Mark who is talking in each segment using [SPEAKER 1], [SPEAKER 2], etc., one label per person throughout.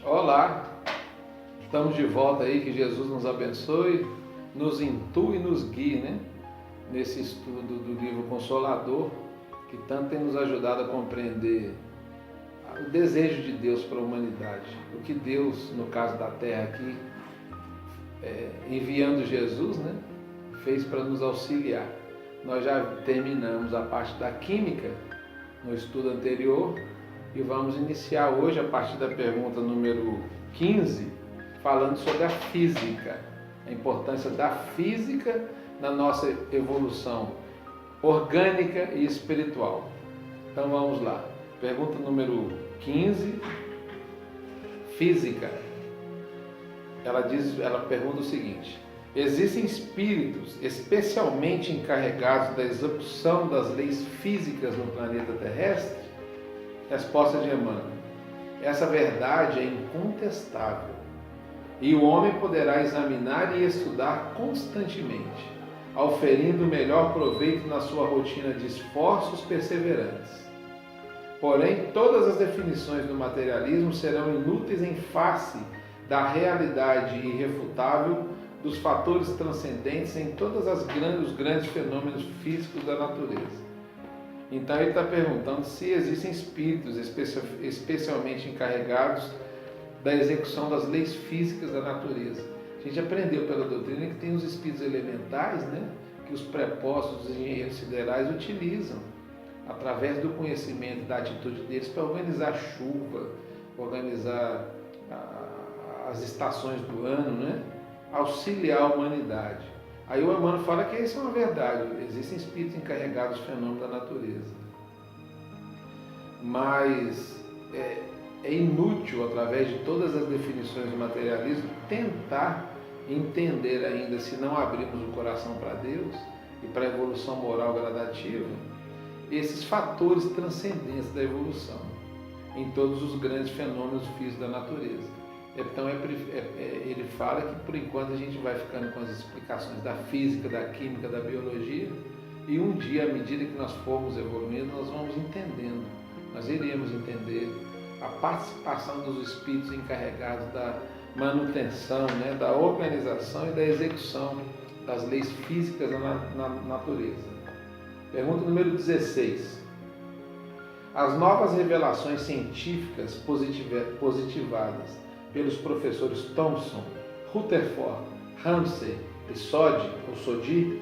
[SPEAKER 1] Olá, estamos de volta aí, que Jesus nos abençoe, nos intue e nos guie, né? Nesse estudo do livro Consolador, que tanto tem nos ajudado a compreender o desejo de Deus para a humanidade. O que Deus, no caso da Terra aqui, enviando Jesus, né, fez para nos auxiliar. Nós já terminamos a parte da química no estudo anterior e vamos iniciar hoje a partir da pergunta número 15, falando sobre a física, a importância da física na nossa evolução orgânica e espiritual. Então vamos lá. Pergunta número 15, física. Ela pergunta o seguinte: existem espíritos especialmente encarregados da execução das leis físicas no planeta terrestre? Resposta de Emmanuel: essa verdade é incontestável e o homem poderá examinar e estudar constantemente, auferindo o melhor proveito na sua rotina de esforços perseverantes. Porém, todas as definições do materialismo serão inúteis em face da realidade irrefutável dos fatores transcendentes em todos os grandes fenômenos físicos da natureza. Então ele está perguntando se existem espíritos especialmente encarregados da execução das leis físicas da natureza. A gente aprendeu pela doutrina que tem os espíritos elementais, né, que os prepostos dos engenheiros siderais utilizam através do conhecimento da atitude deles para organizar a chuva, organizar as estações do ano, né, auxiliar a humanidade. Aí o Emmanuel fala que isso é uma verdade, existem espíritos encarregados dos fenômenos da natureza. Mas é inútil, através de todas as definições do materialismo, tentar entender ainda, se não abrirmos o coração para Deus e para a evolução moral gradativa, esses fatores transcendentes da evolução em todos os grandes fenômenos físicos da natureza. Então ele fala que por enquanto a gente vai ficando com as explicações da física, da química, da biologia, e um dia, à medida que nós formos evoluindo, nós vamos entendendo, nós iremos entender a participação dos espíritos encarregados da manutenção, né, da organização e da execução das leis físicas na natureza. Pergunta número 16. As novas revelações científicas positivadas pelos professores Thomson, Rutherford, Ramsay e Soddy,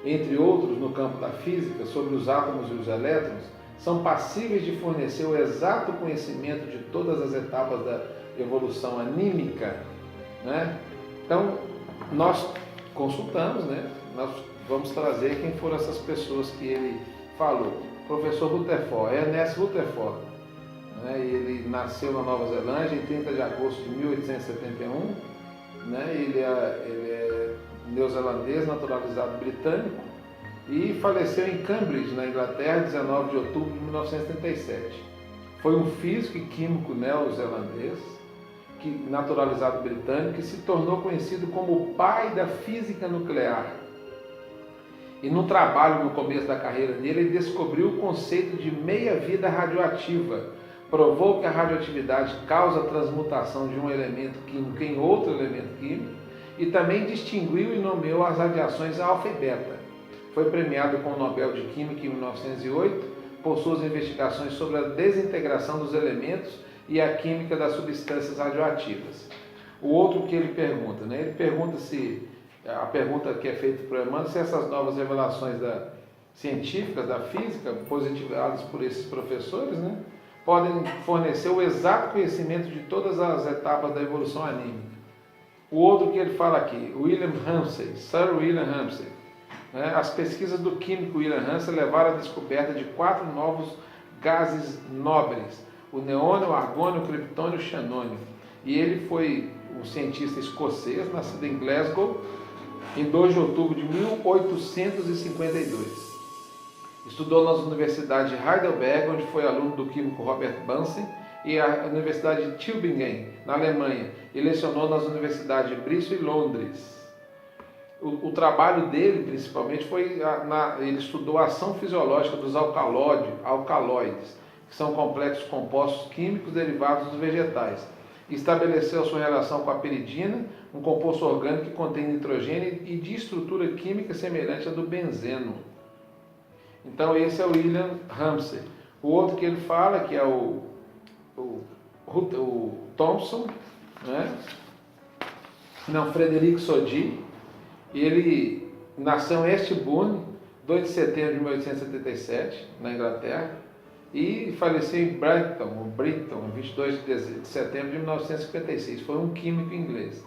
[SPEAKER 1] entre outros no campo da física, sobre os átomos e os elétrons, são passíveis de fornecer o exato conhecimento de todas as etapas da evolução anímica, né? Então, nós consultamos, né? Nós vamos trazer quem foram essas pessoas que ele falou. Professor Rutherford, Ernest Rutherford, né? Ele nasceu na Nova Zelândia em 30 de agosto de 1871, né? Ele é neozelandês, naturalizado britânico, e faleceu em Cambridge, na Inglaterra, 19 de outubro de 1937. Foi um físico e químico neozelandês, naturalizado britânico, que se tornou conhecido como o pai da física nuclear. E no trabalho, no começo da carreira dele, ele descobriu o conceito de meia-vida radioativa. Provou que a radioatividade causa a transmutação de um elemento químico em outro elemento químico e também distinguiu e nomeou as radiações alfa e beta. Foi premiado com o Nobel de Química em 1908 por suas investigações sobre a desintegração dos elementos e a química das substâncias radioativas. O outro que ele pergunta, né? Ele pergunta se, a pergunta que é feita para o Emmanuel, se essas novas revelações científicas da física, positivadas por esses professores, né, podem fornecer o exato conhecimento de todas as etapas da evolução anímica. O outro que ele fala aqui, William Ramsay, Sir William Ramsay, né, as pesquisas do químico William Ramsay levaram à descoberta de 4 novos gases nobres: o neônio, o argônio, o criptônio e o xenônio. E ele foi um cientista escocês, nascido em Glasgow, em 2 de outubro de 1852. Estudou nas universidades de Heidelberg, onde foi aluno do químico Robert Bunsen, e a Universidade de Tübingen, na Alemanha, e lecionou nas universidades de Bristol e Londres. O trabalho dele, principalmente, ele estudou a ação fisiológica dos alcaloides, que são complexos compostos químicos derivados dos vegetais. Estabeleceu sua relação com a peridina, um composto orgânico que contém nitrogênio e de estrutura química semelhante à do benzeno. Então esse é o William Ramsay. O outro que ele fala, que é o Thomson, né? Não, Frederic Soddy. Ele nasceu em Eastbourne, 2 de setembro de 1877, na Inglaterra, e faleceu em Brighton, 22 de setembro de 1956. Foi um químico inglês.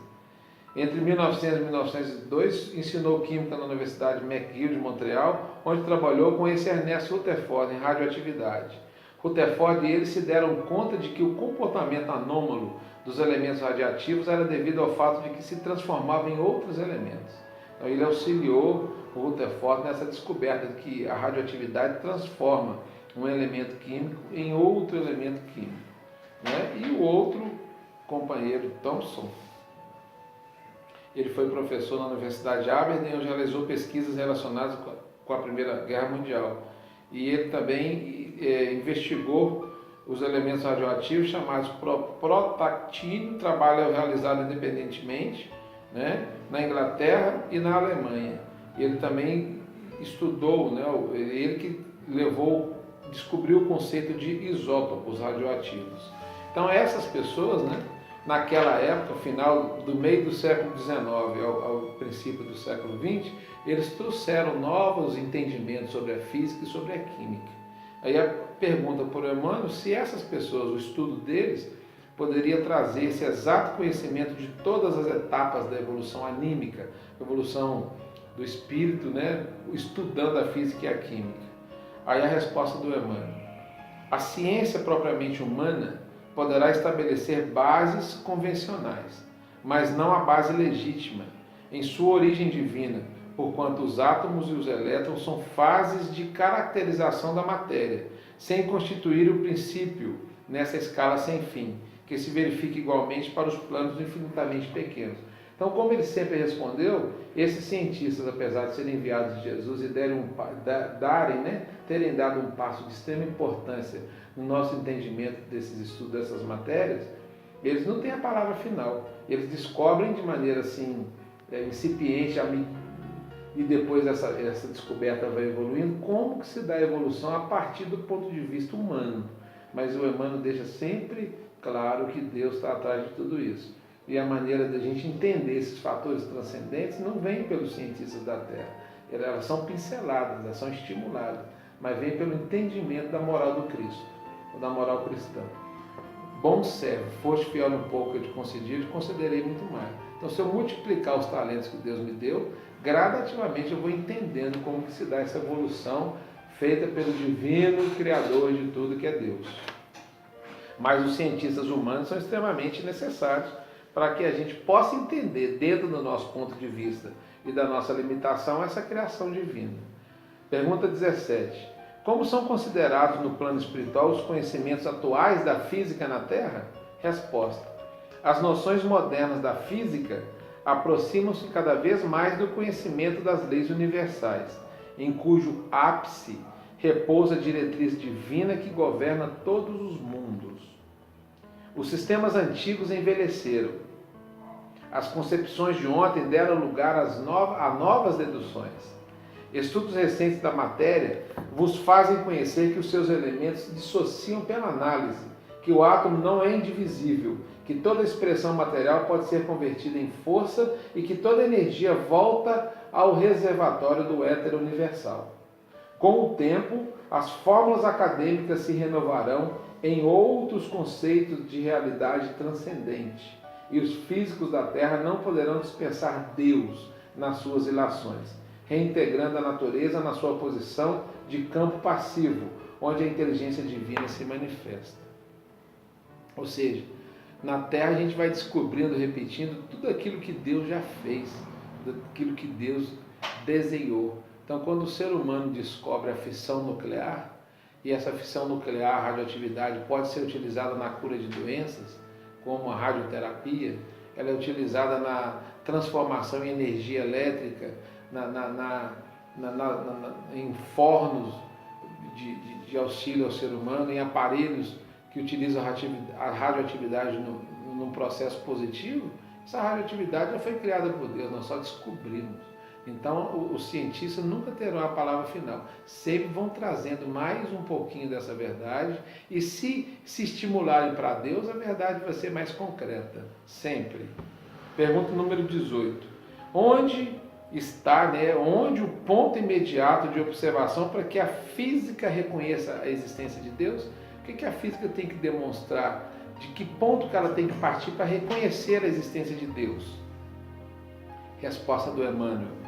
[SPEAKER 1] Entre 1900 e 1902, ensinou química na Universidade McGill de Montreal, onde trabalhou com esse Ernest Rutherford em radioatividade. Rutherford e ele se deram conta de que o comportamento anômalo dos elementos radioativos era devido ao fato de que se transformavam em outros elementos. Então, ele auxiliou o Rutherford nessa descoberta de que a radioatividade transforma um elemento químico em outro elemento químico. Né? E o outro companheiro, Thomson, ele foi professor na Universidade de Aberdeen, onde realizou pesquisas relacionadas com a Primeira Guerra Mundial. E ele também investigou os elementos radioativos chamados protactínio, trabalho realizado independentemente, né, na Inglaterra e na Alemanha. Ele também estudou, né, ele que descobriu o conceito de isótopos radioativos. Então essas pessoas, né, naquela época, final do meio do século XIX ao princípio do século XX, eles trouxeram novos entendimentos sobre a física e sobre a química. Aí a pergunta por Emmanuel se essas pessoas, o estudo deles, poderia trazer esse exato conhecimento de todas as etapas da evolução anímica, evolução do espírito, né, estudando a física e a química. Aí a resposta do Emmanuel: a ciência propriamente humana poderá estabelecer bases convencionais, mas não a base legítima, em sua origem divina, porquanto os átomos e os elétrons são fases de caracterização da matéria, sem constituir o princípio nessa escala sem fim, que se verifica igualmente para os planos infinitamente pequenos. Então, como ele sempre respondeu, esses cientistas, apesar de serem enviados de Jesus e terem dado um passo de extrema importância no nosso entendimento desses estudos, dessas matérias, eles não têm a palavra final. Eles descobrem de maneira assim, incipiente, e depois essa descoberta vai evoluindo, como que se dá a evolução a partir do ponto de vista humano. Mas o Emmanuel deixa sempre claro que Deus está atrás de tudo isso. E a maneira da gente entender esses fatores transcendentes não vem pelos cientistas da Terra. Elas são pinceladas, elas são estimuladas, mas vem pelo entendimento da moral do Cristo, ou da moral cristã. Bom servo, foste fiel no pouco que eu te concedi, eu te concederei muito mais. Então, se eu multiplicar os talentos que Deus me deu, gradativamente eu vou entendendo como que se dá essa evolução feita pelo divino Criador de tudo que é Deus. Mas os cientistas humanos são extremamente necessários para que a gente possa entender, dentro do nosso ponto de vista e da nossa limitação, essa criação divina. Pergunta 17. Como são considerados no plano espiritual os conhecimentos atuais da física na Terra? Resposta. As noções modernas da física aproximam-se cada vez mais do conhecimento das leis universais, em cujo ápice repousa a diretriz divina que governa todos os mundos. Os sistemas antigos envelheceram. As concepções de ontem deram lugar a novas deduções. Estudos recentes da matéria vos fazem conhecer que os seus elementos se dissociam pela análise, que o átomo não é indivisível, que toda expressão material pode ser convertida em força e que toda energia volta ao reservatório do éter universal. Com o tempo, as fórmulas acadêmicas se renovarão em outros conceitos de realidade transcendente, e os físicos da Terra não poderão dispensar Deus nas suas ilações, reintegrando a natureza na sua posição de campo passivo, onde a inteligência divina se manifesta. Ou seja, na Terra a gente vai descobrindo, repetindo tudo aquilo que Deus já fez, aquilo que Deus desenhou. Então, quando o ser humano descobre a fissão nuclear, e essa fissão nuclear, a radioatividade, pode ser utilizada na cura de doenças, como a radioterapia, ela é utilizada na transformação em energia elétrica, em fornos de auxílio ao ser humano, em aparelhos que utilizam a radioatividade num processo positivo, essa radioatividade já foi criada por Deus, nós só descobrimos. Então, os cientistas nunca terão a palavra final, sempre vão trazendo mais um pouquinho dessa verdade, e se estimularem para Deus, a verdade vai ser mais concreta, sempre. Pergunta número 18. Onde está, onde o ponto imediato de observação para que a física reconheça a existência de Deus? O que a física tem que demonstrar? De que ponto que ela tem que partir para reconhecer a existência de Deus? Resposta do Emmanuel.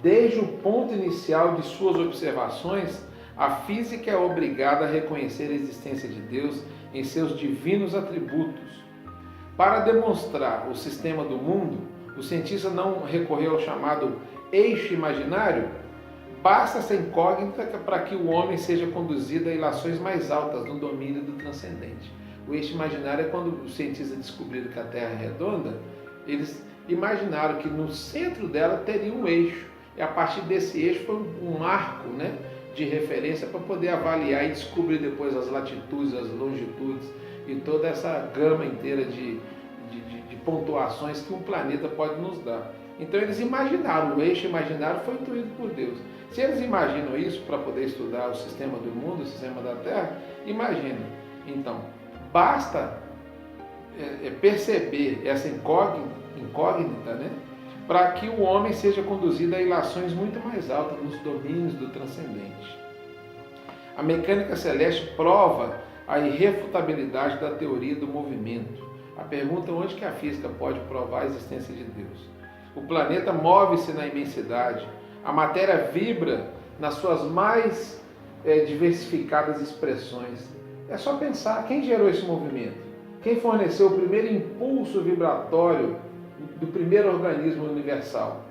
[SPEAKER 1] Desde o ponto inicial de suas observações, a física é obrigada a reconhecer a existência de Deus em seus divinos atributos. Para demonstrar o sistema do mundo, o cientista não recorreu ao chamado eixo imaginário? Basta essa incógnita para que o homem seja conduzido a ilações mais altas no domínio do transcendente. O eixo imaginário é quando os cientistas descobriram que a Terra é redonda, eles imaginaram que no centro dela teria um eixo. E a partir desse eixo foi um arco, de referência para poder avaliar e descobrir depois as latitudes, as longitudes e toda essa gama inteira de pontuações que um planeta pode nos dar. Então eles imaginaram, o eixo imaginário foi intuído por Deus. Se eles imaginam isso para poder estudar o sistema do mundo, o sistema da Terra, imaginem. Então, basta perceber essa incógnita, para que o homem seja conduzido a ilações muito mais altas nos domínios do transcendente. A mecânica celeste prova a irrefutabilidade da teoria do movimento. A pergunta é onde que a física pode provar a existência de Deus. O planeta move-se na imensidade, a matéria vibra nas suas mais diversificadas expressões. É só pensar, quem gerou esse movimento? Quem forneceu o primeiro impulso vibratório do primeiro organismo universal?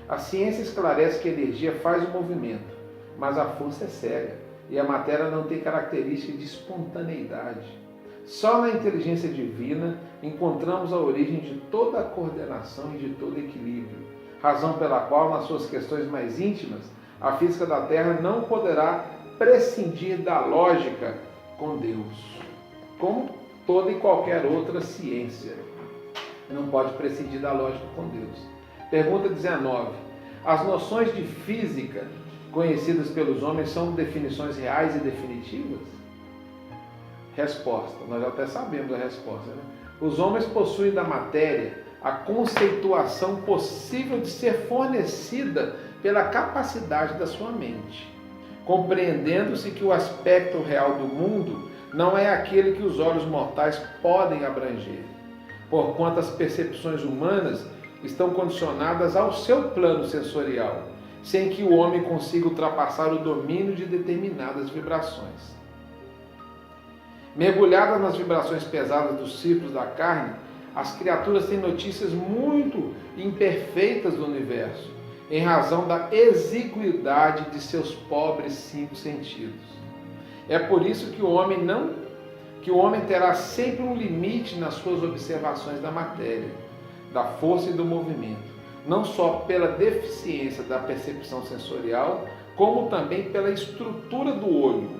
[SPEAKER 1] A ciência esclarece que a energia faz o movimento, mas a força é cega e a matéria não tem característica de espontaneidade. Só na inteligência divina encontramos a origem de toda a coordenação e de todo equilíbrio, razão pela qual, nas suas questões mais íntimas, a física da Terra não poderá prescindir da lógica com Deus, como toda e qualquer outra ciência. Não pode prescindir da lógica com Deus. Pergunta 19. As noções de física conhecidas pelos homens são definições reais e definitivas? Resposta. Nós até sabemos a resposta, Os homens possuem da matéria a conceituação possível de ser fornecida pela capacidade da sua mente, compreendendo-se que o aspecto real do mundo não é aquele que os olhos mortais podem abranger, porquanto as percepções humanas estão condicionadas ao seu plano sensorial, sem que o homem consiga ultrapassar o domínio de determinadas vibrações. Mergulhadas nas vibrações pesadas dos círculos da carne, as criaturas têm notícias muito imperfeitas do universo, em razão da exiguidade de seus pobres 5 sentidos. É por isso que o homem terá sempre um limite nas suas observações da matéria, da força e do movimento, não só pela deficiência da percepção sensorial, como também pela estrutura do olho,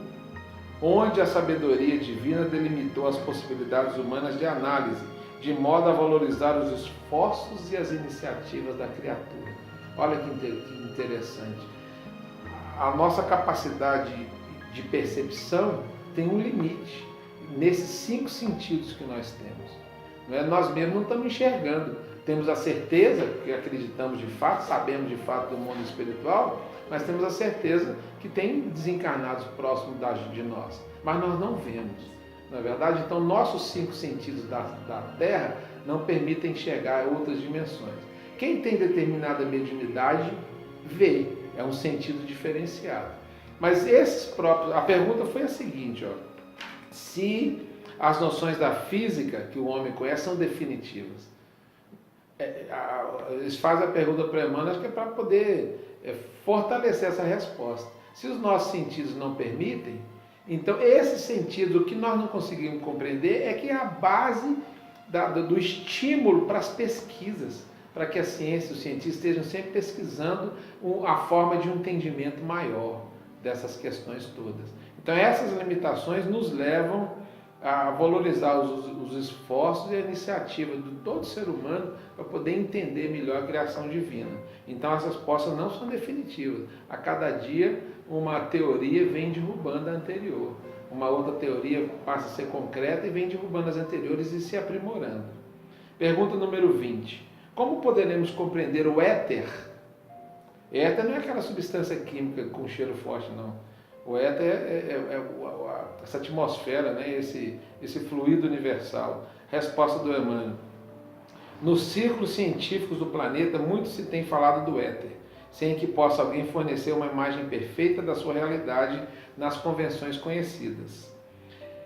[SPEAKER 1] onde a sabedoria divina delimitou as possibilidades humanas de análise, de modo a valorizar os esforços e as iniciativas da criatura. Olha que interessante. A nossa capacidade de percepção tem um limite nesses 5 sentidos que nós temos. Nós mesmos não estamos enxergando. Temos a certeza, que acreditamos de fato, sabemos de fato do mundo espiritual, mas temos a certeza que tem desencarnados próximos de nós, mas nós não vemos. Na verdade, então, nossos 5 sentidos da Terra não permitem enxergar outras dimensões. Quem tem determinada mediunidade vê, é um sentido diferenciado. Mas a pergunta foi a seguinte, se as noções da física que o homem conhece são definitivas. Eles fazem a pergunta para Emmanuel, acho que é para poder fortalecer essa resposta. Se os nossos sentidos não permitem, então esse sentido, o que nós não conseguimos compreender é que é a base do estímulo para as pesquisas, para que a ciência, os cientistas estejam sempre pesquisando a forma de um entendimento maior dessas questões todas. Então essas limitações nos levam a valorizar os esforços e a iniciativa de todo ser humano para poder entender melhor a criação divina. Então as respostas não são definitivas. A cada dia uma teoria vem derrubando a anterior. Uma outra teoria passa a ser concreta e vem derrubando as anteriores e se aprimorando. Pergunta número 20. Como poderemos compreender o éter? Éter não é aquela substância química com cheiro forte, não. O éter é essa atmosfera, né? esse fluido universal. Resposta do Emmanuel. Nos círculos científicos do planeta, muito se tem falado do éter, sem que possa alguém fornecer uma imagem perfeita da sua realidade nas convenções conhecidas.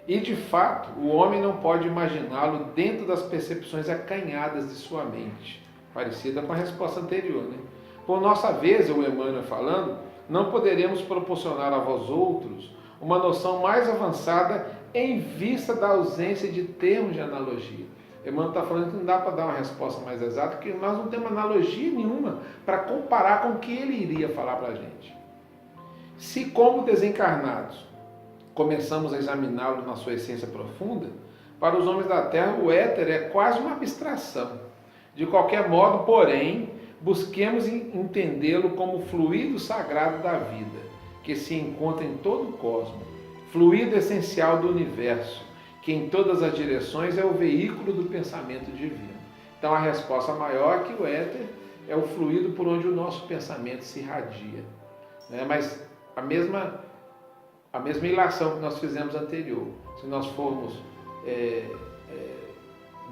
[SPEAKER 1] E, de fato, o homem não pode imaginá-lo dentro das percepções acanhadas de sua mente. Parecida com a resposta anterior, né? Por nossa vez, o Emmanuel falando, não poderemos proporcionar a vós outros uma noção mais avançada em vista da ausência de termos de analogia. Emmanuel está falando que não dá para dar uma resposta mais exata, porque nós não temos analogia nenhuma para comparar com o que ele iria falar para a gente. Se, como desencarnados, começamos a examiná-lo na sua essência profunda, para os homens da Terra o éter é quase uma abstração. De qualquer modo, porém, busquemos entendê-lo como fluido sagrado da vida, que se encontra em todo o cosmos, fluido essencial do universo, que em todas as direções é o veículo do pensamento divino. Então a resposta maior é que o éter é o fluido por onde o nosso pensamento se irradia. Mas a mesma ilação que nós fizemos anterior, se nós formos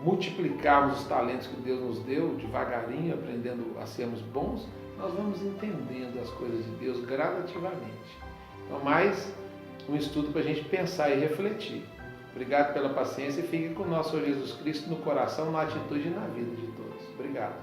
[SPEAKER 1] multiplicarmos os talentos que Deus nos deu, devagarinho, aprendendo a sermos bons, nós vamos entendendo as coisas de Deus gradativamente. Então, mais um estudo para a gente pensar e refletir. Obrigado pela paciência e fique com o nosso Senhor Jesus Cristo no coração, na atitude e na vida de todos. Obrigado.